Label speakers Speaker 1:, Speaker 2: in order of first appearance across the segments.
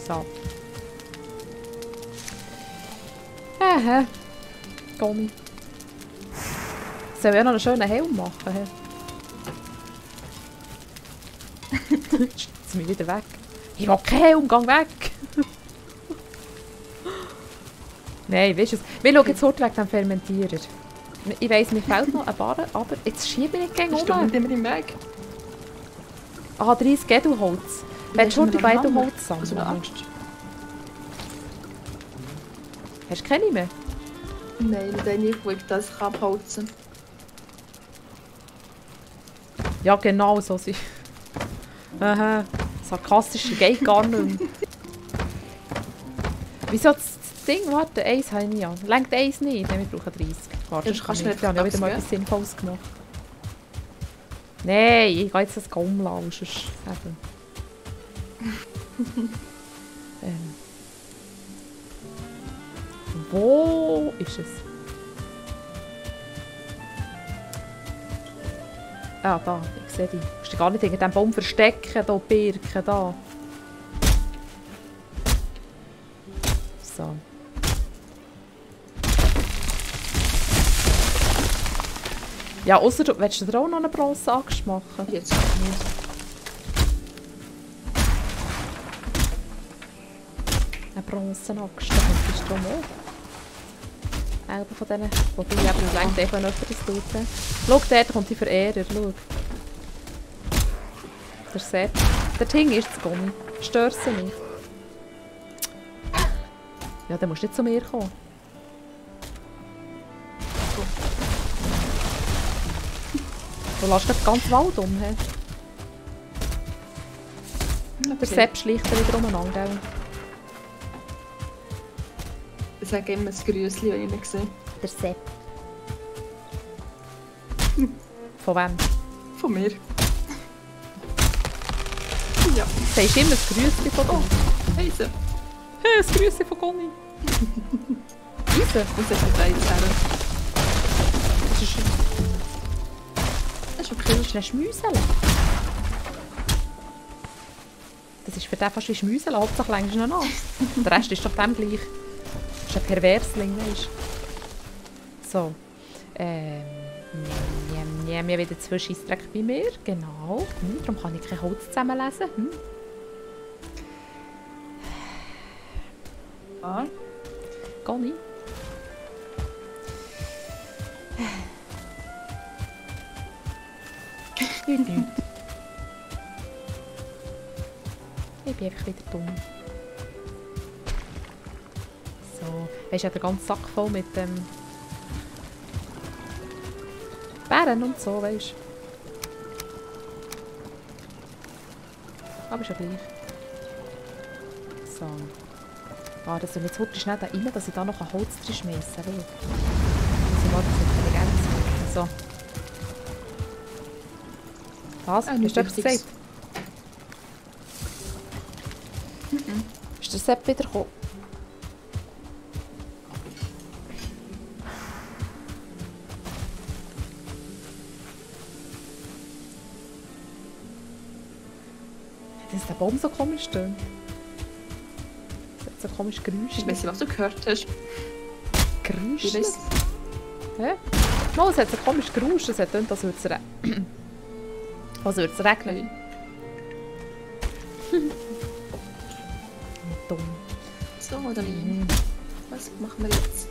Speaker 1: So. Gummi. Soll ich noch einen schönen Helm machen? Jetzt ist mich wieder weg. Ich will keinen Helm, geh weg! Nein, weißt du, wir schauen jetzt heute weg dem Fermentierer. Ich weiss, mir fehlt noch ein Barren, aber jetzt schiebe ich nicht gegen
Speaker 2: Bist du mit immer im Weg?
Speaker 1: Ah, 30 Edelholz. Willst du die beiden Holz sammeln?
Speaker 2: Also Angst.
Speaker 1: Hast du keine mehr?
Speaker 2: Nein, nicht eine, wo ich das abholzen kann.
Speaker 1: Ja, genau so sind. Aha. Sarkastische geht gar nicht mehr. Wieso das Ding? Warte, eins habe ich ja. Längt eins nicht? Nein, wir brauchen 30. Warte,
Speaker 2: Ja, kannst du
Speaker 1: ich habe ja wieder mal etwas Sinnvolles gemacht. Nein, ich gehe jetzt das umlassen. Sonst eben. Wo ist es? Ah, da, ich sehe die. Du musst dich gar nicht hinter diesem Baum verstecken, hier, Birken, da. So. Ja, ausser du willst du dir auch noch eine Bronzeaxt machen?
Speaker 2: Jetzt nicht.
Speaker 1: Eine Bronzenaxt, da könntest du drum auch. Einer von denen, wobei ich eben denke, ich kann öfter das tut. Schau, dort kommt die Verehrer, schau. Der Sepp. Der Ting ist das Gummi. Stör sie nicht. Ja, dann musst du nicht zu mir kommen. Du lässt den ganzen Wald um. He? Okay. Der Sepp schleicht wieder umeinander, gell?
Speaker 2: Ich sage immer das Grüßli, wenn ich ihn sehe.
Speaker 1: Der Sepp. Von wem?
Speaker 2: Von mir. Ja.
Speaker 1: Sagst du immer das Grüßli von dir?
Speaker 2: Heise.
Speaker 1: Hey, das Grüßli von Gummi. Eise?
Speaker 2: Wo soll ich da jetzt her? Das ist okay.
Speaker 1: Das ist ein Schmüsel. Das ist für den fast wie Schmüsel, Hauptsache längst noch nach. Der Rest ist doch dem gleich. Das ist ein Perversling, weisst du. So. Ich habe wieder 2 Scheissdreck bei mir. Genau. Darum kann ich kein Holz zusammenlesen.
Speaker 2: Ah.
Speaker 1: Geh nicht. Nicht. Ich bin einfach wieder dumm. So. Weisst du, den ganzen Sack voll mit Bären und so, weisst du. Aber ist ja gleich. So. Ah, das soll jetzt heute schnell da rein, dass ich da noch ein Holz drin schmeißen kann. Dass ich mal das Intelligenz machen. So. Was? Hast du etwas gesagt? Ist der Sepp wieder gekommen? Dass der Baum so komisch tönt. Das hat so komisch Geräusche.
Speaker 2: Ich weiss nicht, was du gehört hast.
Speaker 1: Geräusche?
Speaker 2: Ich weiss.
Speaker 1: Hä? No, es hat so komisch Geräusche. Es hat tönt, als würde es regnen. Dumm.
Speaker 2: So, oder wie? Was machen wir jetzt?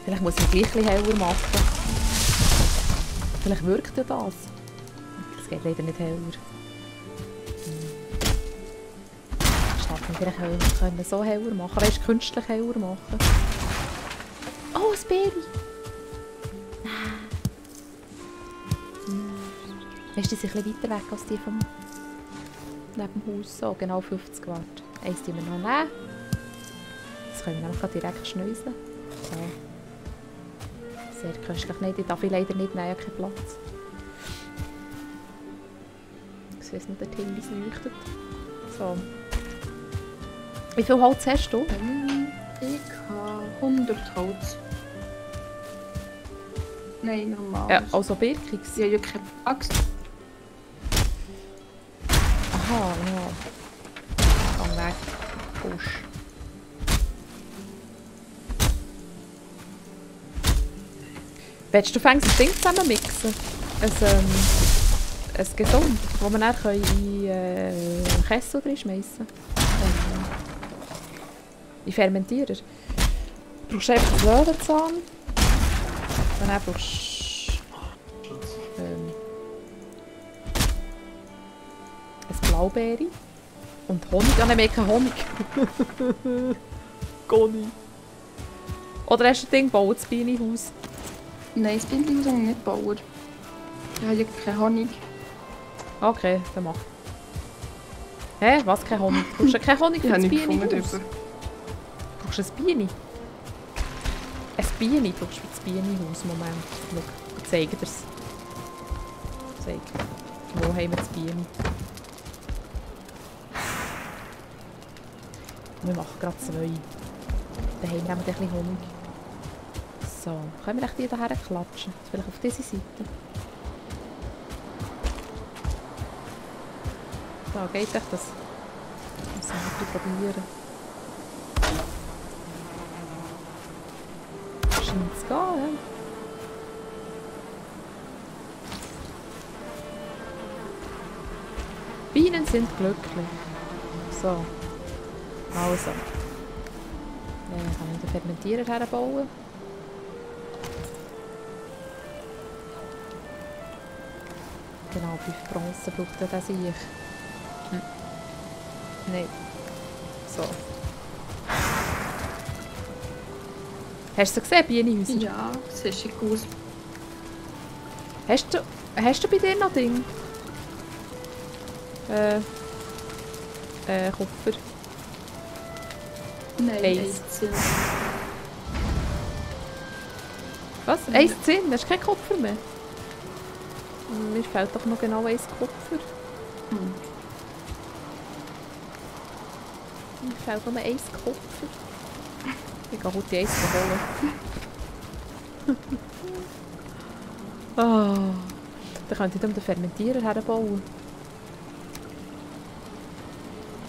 Speaker 1: Vielleicht muss ich gleich ein bisschen heller machen. Vielleicht wirkt ja das. Das geht leider nicht heller. Statt man vielleicht können so heller machen. Weißt du, künstlich heller machen. Oh, ein Baby! Weißt du, die sind ein bisschen weiter weg als die vom neben dem Haus. So, genau 50 Watt. Eins nehmen wir noch nehmen. Das können wir nämlich direkt schneusen. So. Sehr köstlich. Nein, die darf ich leider nicht nehmen, ich habe keinen Platz. Ich weiss nicht, der Tim, wie es leuchtet. So. Wie viel Holz hast du?
Speaker 2: Ich habe 100 Holz. Nein, normal.
Speaker 1: Ja, also Birkix.
Speaker 2: Ich habe ja keine Axt.
Speaker 1: Aha, ja. Geh weg. Busch. Willst du fängst das Ding zusammen mixen? Ein gesund, das wir dann in Kessel reinschmeißen können. In Fermentierer. Du brauchst einfach Löwenzahn. Dann brauchst du eine Blaubeere. Und Honig. Ah, nein, wir haben keinen Honig. Goni. Oder hast du ein Ding gebaut, das Bienenhaus?
Speaker 2: Nein, das Bienenhaus habe ich nicht gebaut. Ich habe ja keinen Honig.
Speaker 1: Okay, dann mach. Hä? Was? Kein Honig? Du brauchst ja keinen Honig für das Bienenhaus? Du brauchst ein Biene? Ein Biene brauchst du für das Bienenhaus. Moment. Schau, ich zeige dir es. Zeig. Wo haben wir das Biene? Wir machen gerade 2. Dann haben wir ein bisschen Honig. So, können wir die hierher klatschen? Vielleicht auf diese Seite. Da geht echt das. Das müssen wir probieren. Scheint es gehen, ja? Bienen sind glücklich. So. Also. Dann kann ich den Fermentierer herbauen. Genau, 5 Bronze braucht er das ich. Nein. So. Hast du sie gesehen, Bienenhäuser?
Speaker 2: Ja, das sieht schick aus.
Speaker 1: Hast du bei dir noch Ding? Kupfer?
Speaker 2: Nein,
Speaker 1: Eins.
Speaker 2: 1 Zinn.
Speaker 1: Was? 1 Zinn? Hast du kein Kupfer mehr? Mir fehlt doch noch genau 1 Kupfer. Mir fehlt nur 1 Kupfer. Ich gehe heute 1 holen. Oh. Dann könnte ich den Fermentierer herbauen.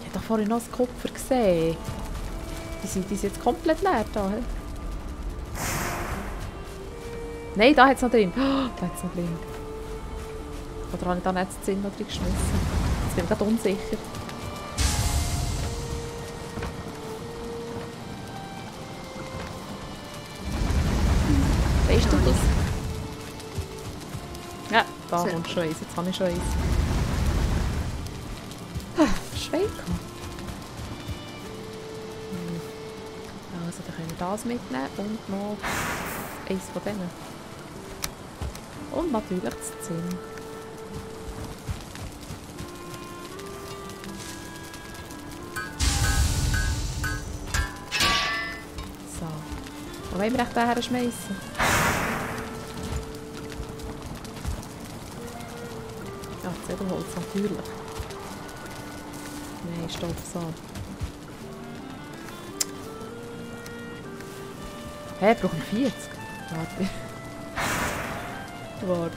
Speaker 1: Ich habe doch vorhin noch das Kupfer gesehen. Die sind jetzt komplett leer da. He? Nein, da hat es noch drin. Oh, da hat es noch drin. Oder habe ich da nicht das Zinn noch drin geschmissen? Jetzt bin ich gerade unsicher. Weißt du das? Ja, da kommt schon eins. Jetzt habe ich schon eins. Schweig. Also, dann können wir das mitnehmen und noch eins von denen. Und natürlich das Zinn. So. Wo wollen wir echt den her schmeißen? Ja, Zeddelholz natürlich. Nein, stopp, so. Hä, brauchen wir 40? Warte. Warte.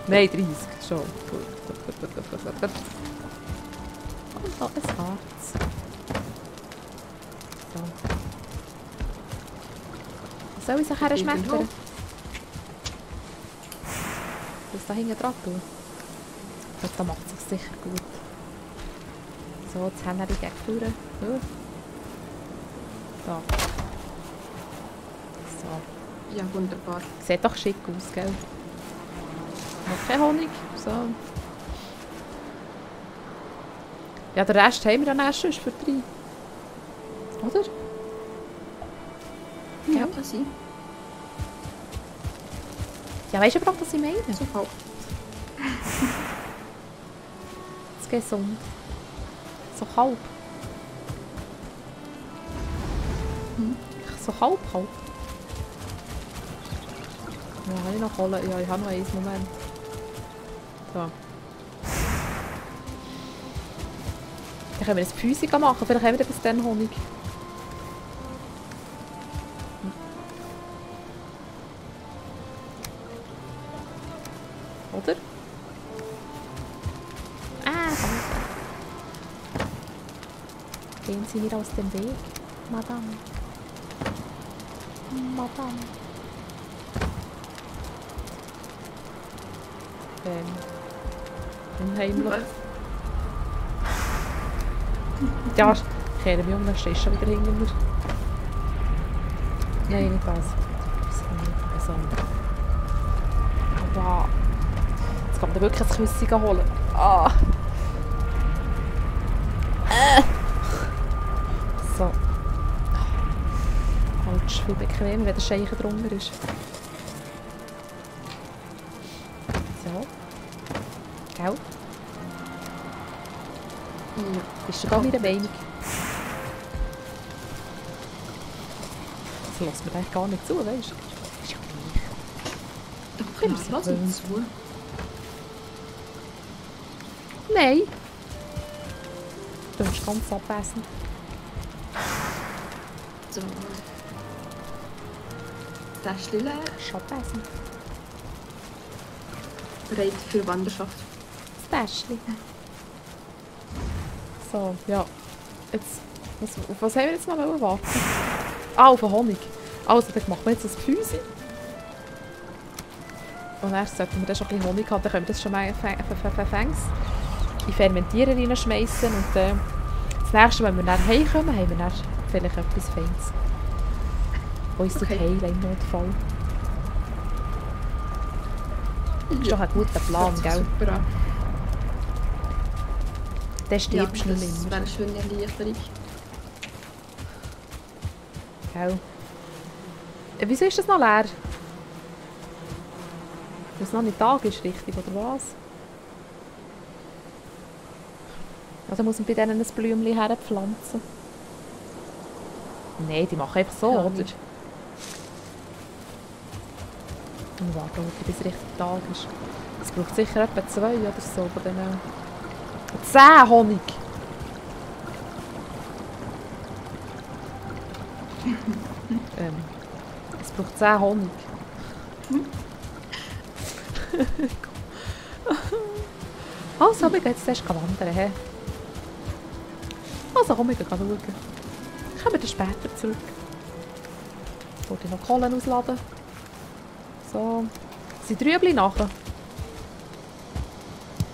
Speaker 1: Nein, 30. Schon. Gut. Und noch ein Harz. So. Was soll ich nachher schmecken? Das da hinten dran tun? Da macht es sich sicher gut. So, das Händchen gegen vorne. Da. So.
Speaker 2: Ja, wunderbar.
Speaker 1: Sieht doch schick aus, gell? Noch kein Honig. So. Ja, den Rest haben wir dann erst sonst für 3. Oder?
Speaker 2: Ja, kann sein.
Speaker 1: Ja, weißt du aber auch, was ich meine?
Speaker 2: So halb.
Speaker 1: Das geht gesund. So halb. So halb. Ja, kann ich noch holen? Ja, ich habe noch einen Moment. So. Dann können wir ein Pfüsig machen. Vielleicht haben wir bis dann Honig. Oder? Gehen Sie mir aus dem Weg, Madame. Madame. Unheimlich. Ja, ich kehre mich um, dann stehst du schon wieder hinter mir. Nein, nicht das. So. Wow. Jetzt kann man wirklich ein Küsschen holen. Ah. So. Halt, ist viel bequemer, wenn der Scheichen drunter ist. So. Gell?
Speaker 2: Ja.
Speaker 1: Bist du gar nicht der Meinung? Das lässt mir eigentlich gar nicht zu, weißt du? Ist ja gleich.
Speaker 2: Doch, klar, lass uns zu.
Speaker 1: Nein. Du bist ganz abwesend.
Speaker 2: So. Täschchen leer.
Speaker 1: Ist abwesend.
Speaker 2: Bereit für Wanderschaft.
Speaker 1: Das Täschchen. So, ja. Jetzt, auf was haben wir jetzt noch warten? Ah, auf den Honig. Also, dann machen wir jetzt das Füße. Und erst sollten wir dann schon ein bisschen Honig haben, dann können wir das schon mal in Fermentierer reinschmeißen. Und das nächste, wenn wir dann heimkommen, haben wir dann vielleicht etwas Feines. Wo uns okay. Heilen im Notfall. Das ist doch ein guter Plan, gell?
Speaker 2: Super an.
Speaker 1: Der stirbst du
Speaker 2: ja,
Speaker 1: nicht
Speaker 2: das
Speaker 1: mehr.
Speaker 2: wäre eine schöne Erleichterung.
Speaker 1: Gell? Wieso ist das noch leer? Weil es noch nicht Tag ist, richtig, oder was? Also muss man bei denen ein Blümchen herpflanzen. Nein, die machen einfach so,
Speaker 2: Ja,
Speaker 1: oder?
Speaker 2: nicht.
Speaker 1: Und warten, bis es richtig Tag ist. Es braucht sicher etwa 2 oder so von denen. 10 Honig! Es braucht 10 Honig. Also, wir gehen jetzt erst wandern. He? Also, komm, wir gehen schauen. Kommen wir dann später zurück. Ich wollte noch Kohlen ausladen. So. Sind Rüebli nachher?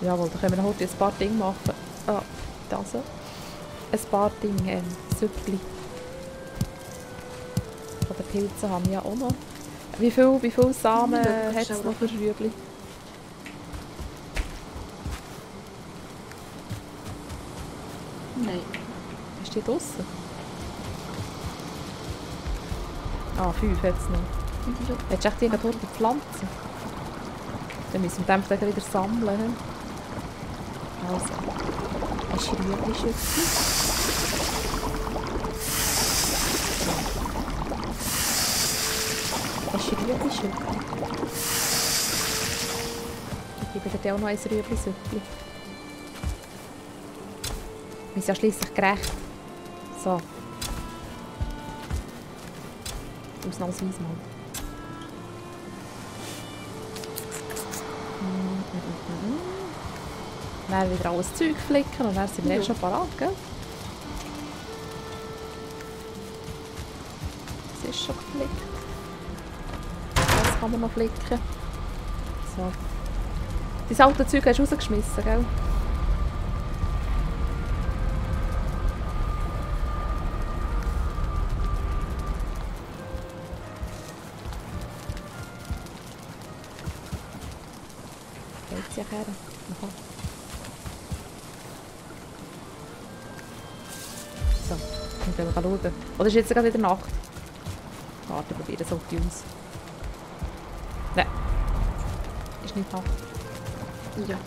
Speaker 1: Jawohl, dann können wir heute ein paar Dinge machen. Ah, das. Ein paar Dinge, Süppli. Von den Pilzen haben wir ja auch noch. Wie viel Samen hat es noch für Rüebli?
Speaker 2: Nein.
Speaker 1: Ist die draussen? Ah, 5 hat es noch. Willst du echt die gerade pflanzen? Dann müssen wir den wieder sammeln. He? Also, hast du Rüebli-Schüppli? Hast du Rüebli-Schüppli? Ich gebe dir auch noch ein Rüebli-Süppli. Wir sind ja schliesslich gerecht. So. Ausnahmsweise mal. Dann wieder alles Zeug flicken und dann sind wir schon parat, gell? Das ist schon geflickt. Das kann man noch flicken. So. Das alte Zeug hast du rausgeschmissen, gell? Geht's ja her. Aha. So, dann gehen wir schauen. Oder ist jetzt gerade wieder Nacht? Warte, probieren so die aus. Nein. Ist nicht Nacht.
Speaker 2: Ja.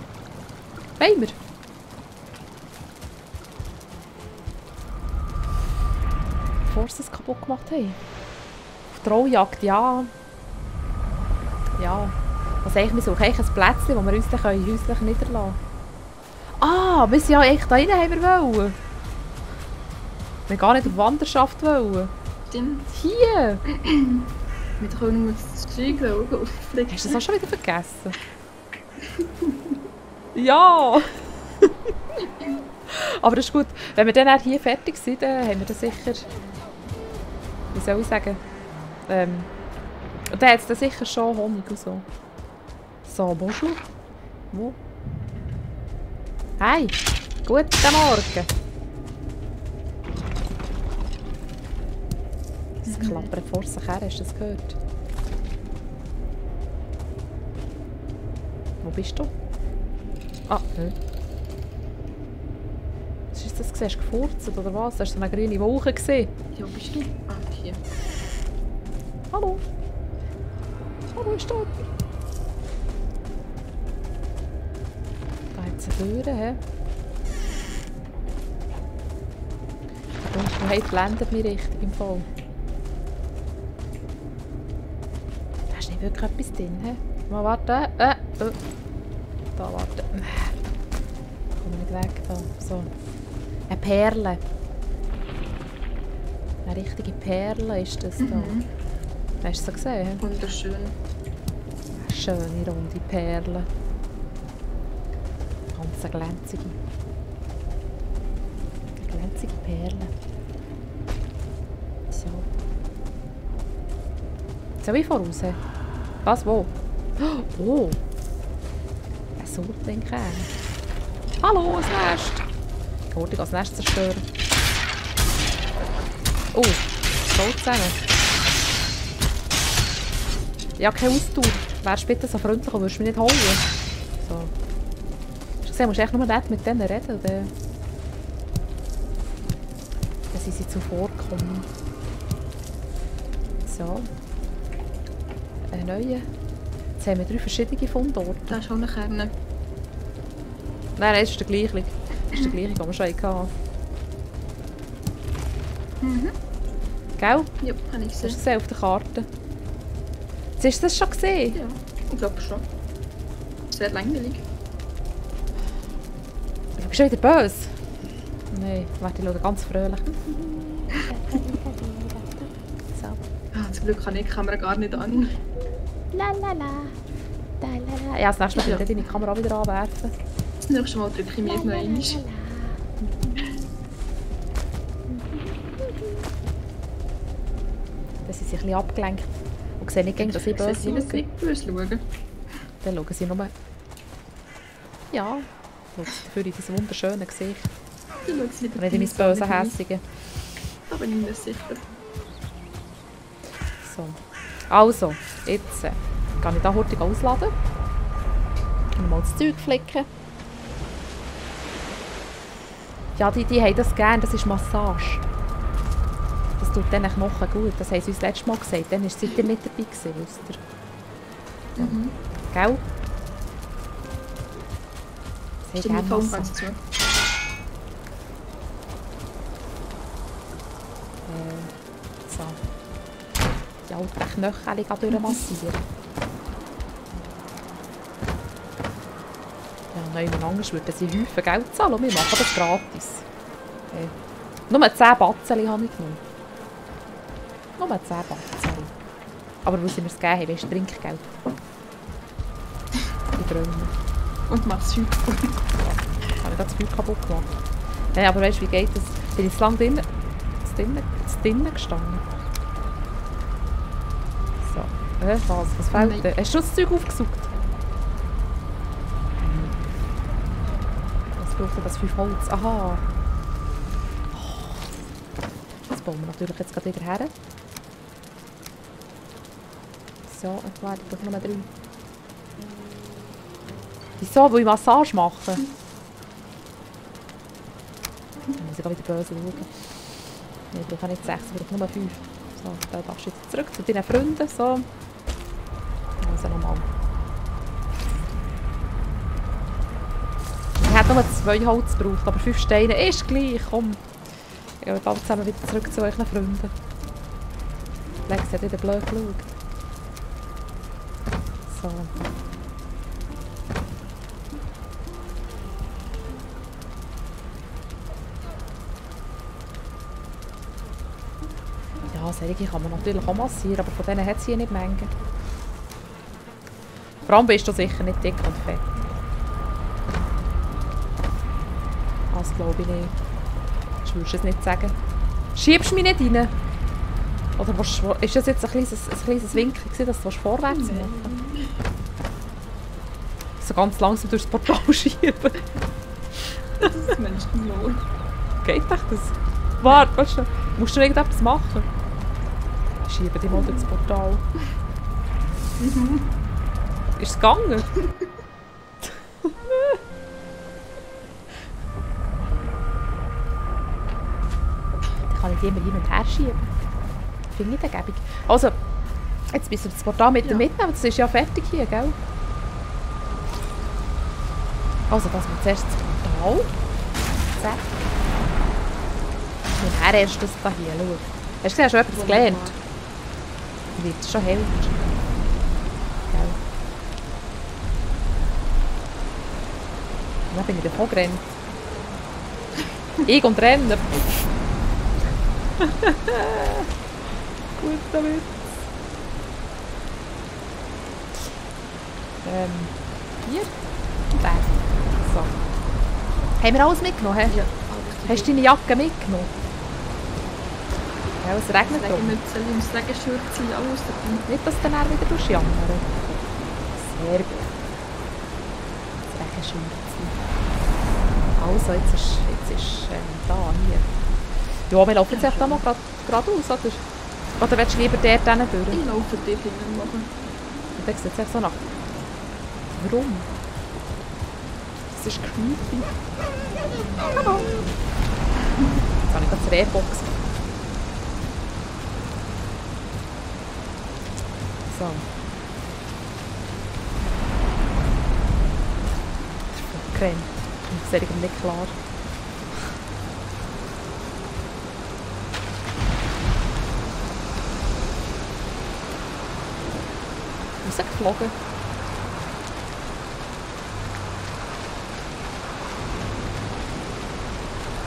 Speaker 1: Wollen wir? Bevor sie es kaputt gemacht haben. Auf Trolljagd, ja. Ja. Also eigentlich, wir suchen eigentlich ein Plätzchen, wo wir uns dann häuslich niederlassen können. Ah, wir sind ja echt da rein, haben wir wollen. Wir gar nicht auf Wanderschaft wollen.
Speaker 2: Stimmt.
Speaker 1: Hier!
Speaker 2: Wir können nur das Zeug aufflicken.
Speaker 1: Hast du das auch schon wieder vergessen? Ja! Aber das ist gut. Wenn wir dann hier fertig sind, dann haben wir das sicher... Wie soll ich sagen? Und dann hat es dann sicher schon Honig und so. So, bonjour. Wo? Hey! Guten Morgen! Es klappert vor sich her, hast du das gehört? Wo bist du? Ah, nein. Was ist das? Hast du gefurzt oder was? Hast du so eine grüne Wolke gesehen?
Speaker 2: Ja, wo bist du? Ah, hier.
Speaker 1: Hallo? Hallo, ist dort? Da hat es eine Tür, hä? Die Dunkelheit blendet mich richtig im Fall. Da ist nicht wirklich etwas drin, hä? Mal warten. Da, warte. Komm nicht weg, da. So. Eine Perle. Eine richtige Perle ist das da. Hast du so gesehen?
Speaker 2: Wunderschön.
Speaker 1: Eine schöne, runde Perle. Ganz eine glänzige. Eine glänzige Perle. So. Soll ich voraus? Was, wo? Oh! Ein Surtling-Kern. Hallo, ein Nest! Ich wollte das Nest zerstören. Oh, voll zusammen. Ja, keine Ausdauer. Wärst du bitte so freundlich und würdest mich nicht holen? So. Hast du gesehen, musst du echt nur nett mit denen reden, oder? Dann sind sie zuvorkommen. So. Ein neuer. Jetzt haben wir 3 verschiedene Fundorte.
Speaker 2: Da ist auch eine Kerne.
Speaker 1: Nein, das ist der gleiche. Das ist der gleiche, den wir schon hatten. Gell?
Speaker 2: Ja, habe ich
Speaker 1: Hast du
Speaker 2: gesehen.
Speaker 1: gesehen auf der Karte? Jetzt hast du das schon gesehen?
Speaker 2: Ja, ich glaube schon. Sehr langweilig.
Speaker 1: Du bist schon wieder böse. Nein, warte, ich schaue ganz fröhlich. So.
Speaker 2: Ah, zum Glück kann ich die Kamera gar nicht an.
Speaker 1: Lalala. Ja, das nächste Mal
Speaker 2: Ja.
Speaker 1: werde ich deine Kamera wieder anwerfen.
Speaker 2: Das nächste Mal drücke ich mich noch einmal.
Speaker 1: Dann sind sie ein bisschen abgelenkt und sehen nicht, dass ich böse
Speaker 2: Sie müssen
Speaker 1: schaue.
Speaker 2: nicht böse schauen.
Speaker 1: Dann schauen sie nur... Ja, schauen sie dafür in dieses wunderschöne Gesicht.
Speaker 2: Die schauen sie
Speaker 1: Und nicht in mein böse Hässige.
Speaker 2: Da bin ich mir sicher.
Speaker 1: So. Also, jetzt kann ich da hurtig ausladen. Und mal das Zeug flicken. Ja, die haben das gerne, das ist Massage. Das tut diesen Knochen gut. Das haben sie uns letztes Mal gesagt. Dann seid ihr nicht dabei gewesen, wisst ihr. Gell? Sie
Speaker 2: Stimmt,
Speaker 1: haben
Speaker 2: die
Speaker 1: gerne
Speaker 2: Phone
Speaker 1: Massage.
Speaker 2: ganz zu.
Speaker 1: So. Die alten Knöchel durchmassieren. Ja, nein, anders würden sie Häufen Geld zahlen und wir machen das gratis. Nur 10 Batzen habe ich genommen. Nur 10 Batzen. Aber weil sie mir es gegeben haben, ist Trinkgeld. Die Brünnen.
Speaker 2: Und mach's Feuer.
Speaker 1: Habe ich da das Feuer kaputt gemacht. Nein, aber weißt du, wie geht das? Bin ich zu lange drinnen gestanden? So. Was fehlt
Speaker 2: Nein.
Speaker 1: denn? Hast du das Zeug aufgesucht? Was braucht denn das 5 Holz? Aha. Das bauen wir natürlich jetzt gerade wieder her. So, und warte, ich brauche noch 3. Wieso? Will ich Massage machen? Dann muss ich wieder böse schauen. Nein, ich brauche nicht 6, ich brauche nur 5. So, dann darfst du jetzt zurück zu deinen Freunden. So. Also nochmal. Ich hätte nur 2 Holz gebraucht, aber 5 Steine ist gleich. Komm. Ich gehe alle zusammen wieder zurück zu euren Freunden. Lex hat wieder blöd geschaut. So. Ja, solche kann man natürlich auch massieren, aber von denen hat es hier nicht Menge. Vor allem bist du sicher nicht dick und fett. Das glaube ich nicht. Ich würde es nicht sagen. Schiebst du mich nicht rein? Oder ist das jetzt ein kleines Winkel gewesen, dass du vorwärts machen willst? So ganz langsam durchs Portal schieben.
Speaker 2: Das ist Menschenlohn.
Speaker 1: Geht doch das? Warte, weißt du, musst du irgendetwas machen? Ich schiebe dich mal durchs Portal. Ist es gegangen? Dann kann ich die immer hin und her schieben. Finde ich ergebig. Also, jetzt müssen wir das Portal mitnehmen. Das ist ja fertig hier, gell? Also, das wird zuerst das Portal. Zack. Und dann erst das da hier, schau. Hast du gesehen, schon etwas gelernt? Dann wird es schon hell. Gell? Und dann bin ich davon gerannt. Ich und rennen. Guter Witz. Hier. Und der. So. Haben wir alles mitgenommen? He?
Speaker 2: Ja,
Speaker 1: Hast du deine Jacke mitgenommen? Ja, es regnet drum.
Speaker 2: Regenmütze, das Regenschürze, alles dabei.
Speaker 1: Nicht, dass du dann wieder jammern. Sehr gut. Das Regenschürze. Also, jetzt ist da, hier. Ja, wir laufen jetzt echt da mal geradeaus, oder? Oder willst du lieber dort durch?
Speaker 2: Ich laufe dort hinten machen.
Speaker 1: Und dann sieht es echt so nach. Warum? Das ist creepy. Hallo. Jetzt habe ich gerade die Airbox. So. Das ist voll Creme. Das ist irgendwie nicht klar. Rausgeflogen.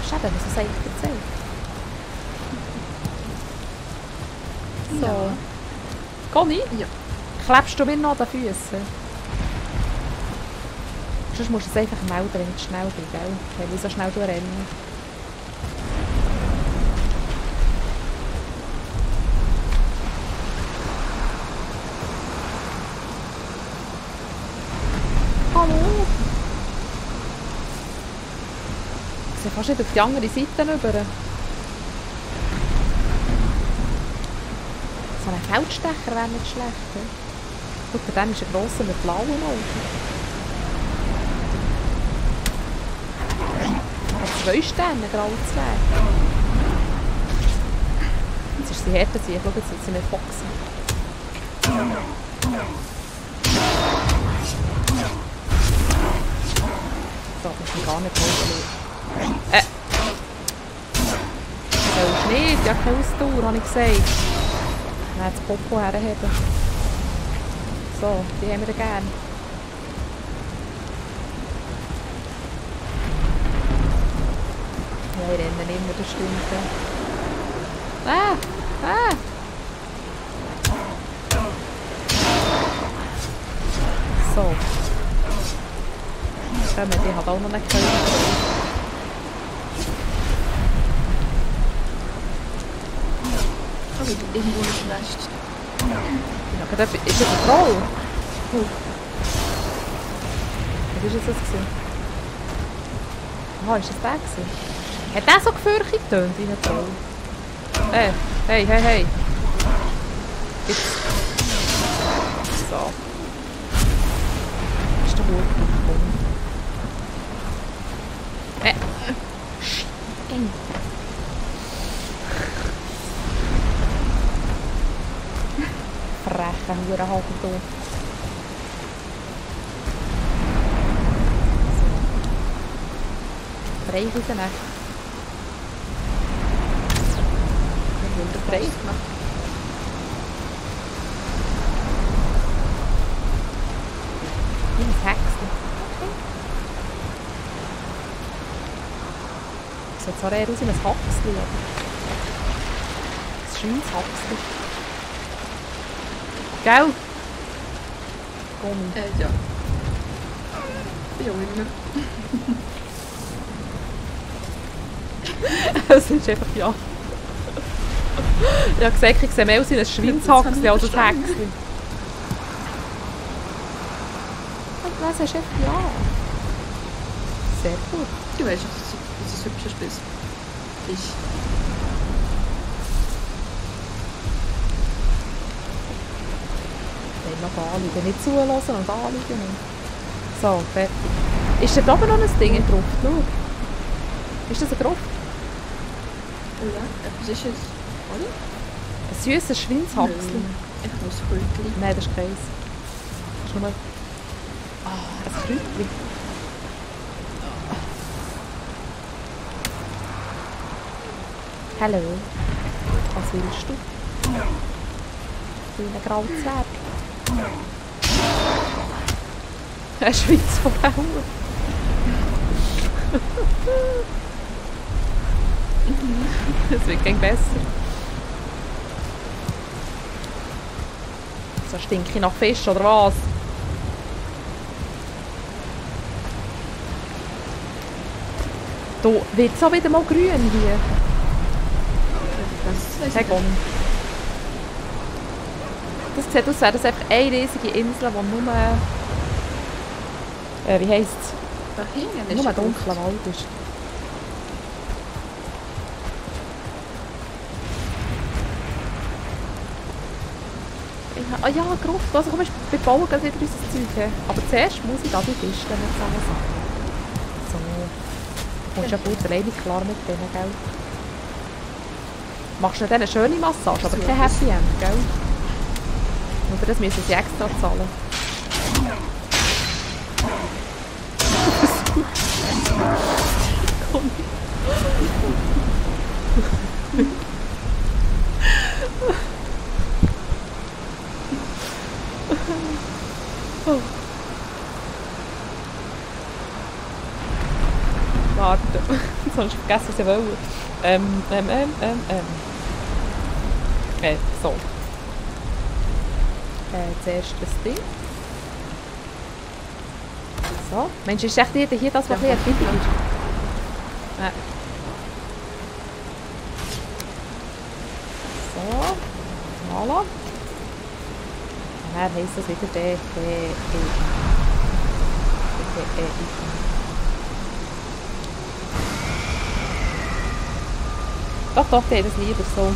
Speaker 1: Schade, was er eigentlich erzählt. So.
Speaker 2: Ja.
Speaker 1: Conny?
Speaker 2: Ja.
Speaker 1: Klebst du mir noch an den Füßen? Sonst musst du es einfach melden, wenn ich schnell bin, gell? Weil ich so schnell rennen. Hallo! Ich sehe fast nicht auf die andere Seite rüber. So ein Feldstecher wäre nicht schlecht. He? Guck, bei dem ist ein grosser mit blauen Augen. Hat 2 Sterne, Grauzwerg. Jetzt ist sie härter, schau, jetzt sind sie nicht Foxen. So, das ist gar nicht hoch. Sollst nicht, ja keine Ausdauer, habe ich gesagt. Dann das Popo herheben. So, die haben wir gerne. Ja, ich renne immer eine Stunde. So. Kommen, die hat auch noch nicht können.
Speaker 2: Also irgendwo ein Nest.
Speaker 1: Ja, ist das ein Troll? Oh. Was war das? Aha, ist das der gewesen? Hat der so gefürchtet getönt wie ein Troll? Hey. Jetzt. So. Ist der gut gekommen? Eng. Freche Hurenhagel hier. So. Frei raus. Frei. Wie ein Hexen. Sieht zwar eher aus wie ein Haxli, aber ein schönes Haxli. Gell? Gummi.
Speaker 2: Ja. Ja, immer.
Speaker 1: Es ist einfach ja. Ich habe gesagt, ich sehe mehr aus wie ein Schweinshaxli als ein Häxli. Was hast du einfach ja? Sehr gut.
Speaker 2: Du weißt, dass es hübscher ist.
Speaker 1: Noch anliegen, nicht zulassen und anliegen. So, fertig. Ist da oben noch ein Ding in der Gruft? Schau. Ist das eine Gruft?
Speaker 2: Ja, was ist es? Oder?
Speaker 1: Ein süßes Schweinshaxli.
Speaker 2: Ich muss Kräutchen.
Speaker 1: Nein, das ist keins. Das ist nur... Ah, ein Kräutchen. Hallo. Was willst du? Kleiner Grauzwerg. Ein Schweizer Bauer. Das wird gleich besser. So stinke ich nach Fisch, oder was? Da wird es auch wieder mal grün hier.
Speaker 2: Das
Speaker 1: Sag on. Das sieht aus, als wäre das einfach eine riesige Insel, die nur... wie heisst es?
Speaker 2: Da hinten
Speaker 1: Nur ein dunkler Wald ist. Ah ja, Gruft. Also komm, wir bauen gerade wieder unser Zeug. He. Aber zuerst muss ich da die Kisten nicht zusammensammeln. So. Du kommst ja gut alleine klar mit denen, gell? Machst du denen eine schöne Massage, aber kein Happy End, gell? Und für das müssen sie extra zahlen. Komm. Warte, jetzt habe ich vergessen, was ich wollte. So. Zuerst das Ding. So. Mensch, ist echt hier das, was ein bisschen ist? So. Voilà. Dann heisst das wieder D. Doch, der hat es lieber so.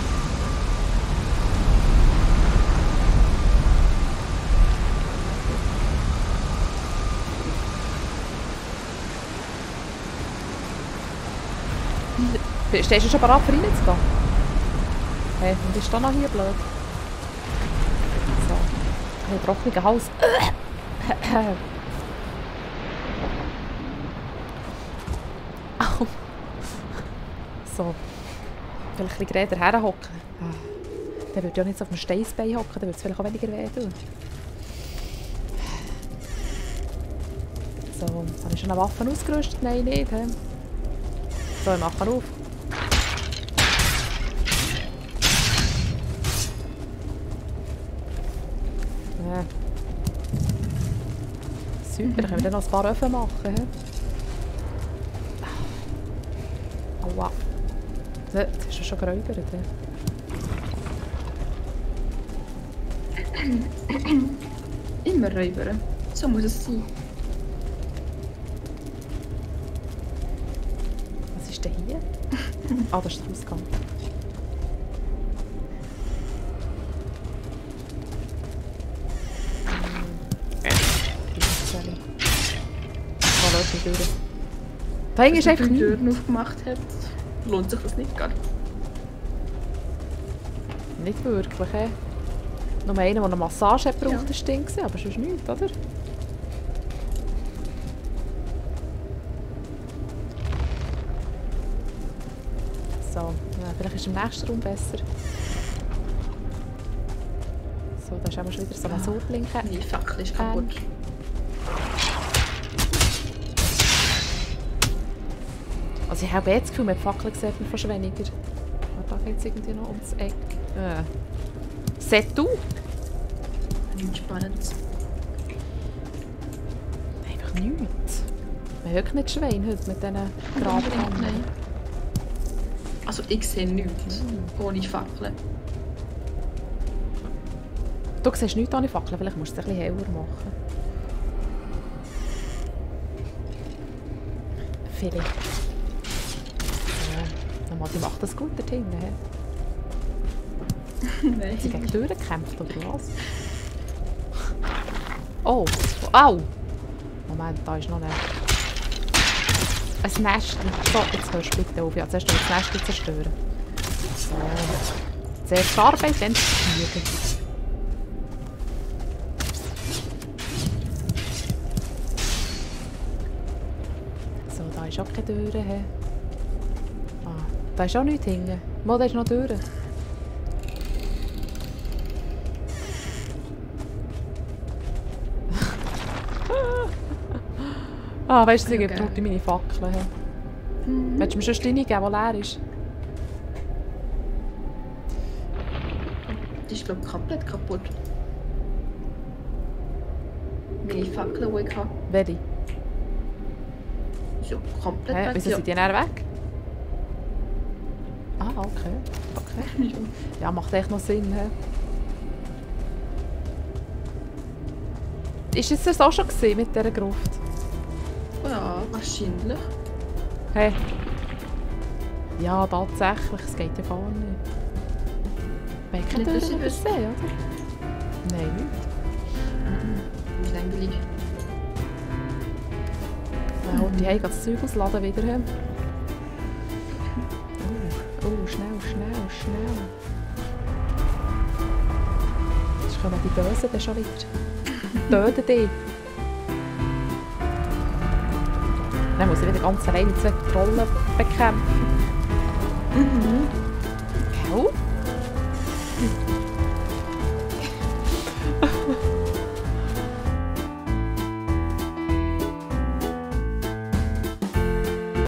Speaker 1: Stehst du schon bereit, für reinzugehen? Hey, und ist da noch hier blöd? So. Ein trockener Hals. Au. So. Vielleicht ein bisschen gerade herhocken. Der würde ja nicht so auf dem Steinsbein hocken, dann würde es vielleicht auch weniger weh tun. So, habe ich schon eine Waffe ausgerüstet? Nein, nicht. He? So, wir machen auf. Ja. Super, können wir dann noch ein paar Öfen machen. He? Aua. Jetzt ist er schon geräubert.
Speaker 2: Immer räubern. So muss es sein.
Speaker 1: Was ist denn hier? Ah, das ist der Ausgang. Da hinten ist einfach
Speaker 2: die Türen aufgemacht hat, lohnt sich das nicht gar.
Speaker 1: Nicht wirklich, he? Nur einer, der eine Massage hat gebraucht, war Ding, aber sonst nichts, oder? So, ja, vielleicht ist im nächsten Raum besser. So, da ist auch schon wieder so ein Sodling.
Speaker 2: Meine Fackel ist kaputt.
Speaker 1: Also ich habe jetzt das Gefühl, mit Fackeln sieht man fast weniger. Da geht es irgendwie noch ums Eck. Seht du?
Speaker 2: Nichts Spannendes.
Speaker 1: Einfach nichts. Man hört nicht Schwein heute mit diesen Grabkammern.
Speaker 2: Also ich sehe nichts ohne Fackeln.
Speaker 1: Du siehst nichts ohne Fackeln, vielleicht musst du es ein bisschen heller machen. Vielleicht. Ja, nochmal, die macht das gut dort hinten.
Speaker 2: Nein.
Speaker 1: Sie gegen die Türen gekämpft, oder was? Oh! Au! Moment, da ist noch ein Nestchen. So, jetzt hörst du bitte auf. Ja, zuerst das Nestchen zerstören. So. Zuerst Arbeit, dann Fliegen. So, da ist auch keine Tür. Ah, da ist auch nichts hinten. Mal, da ist noch Türen. Ah, weißt du, sie gibt heute meine Fackeln. Willst du mir schon eine Linie geben, die leer ist?
Speaker 2: Die ist, glaube ich, komplett kaputt. Meine Fackel, die ich habe,
Speaker 1: Welche?
Speaker 2: ist ja komplett
Speaker 1: Hä?
Speaker 2: weg.
Speaker 1: Wieso sind die dann weg? Ah, okay. Okay. Ja, macht echt noch Sinn. He? Ist es das auch schon gesehen mit dieser Gruft?
Speaker 2: Ja, wahrscheinlich.
Speaker 1: Hey. Ja, tatsächlich. Es geht ja gar nicht. Wir haben keine
Speaker 2: Nicht, dass
Speaker 1: Türen
Speaker 2: ich wüsste.
Speaker 1: übersehen, oder? Nein, nicht.
Speaker 2: Wie langweilig.
Speaker 1: Dann holt die das Zeug ausladen wieder. He? Schnell, schnell, schnell. Jetzt kommen die Bösen dann schon wieder. Töten die. Dann muss ich wieder ganz alleine 2 Trollen bekämpfen.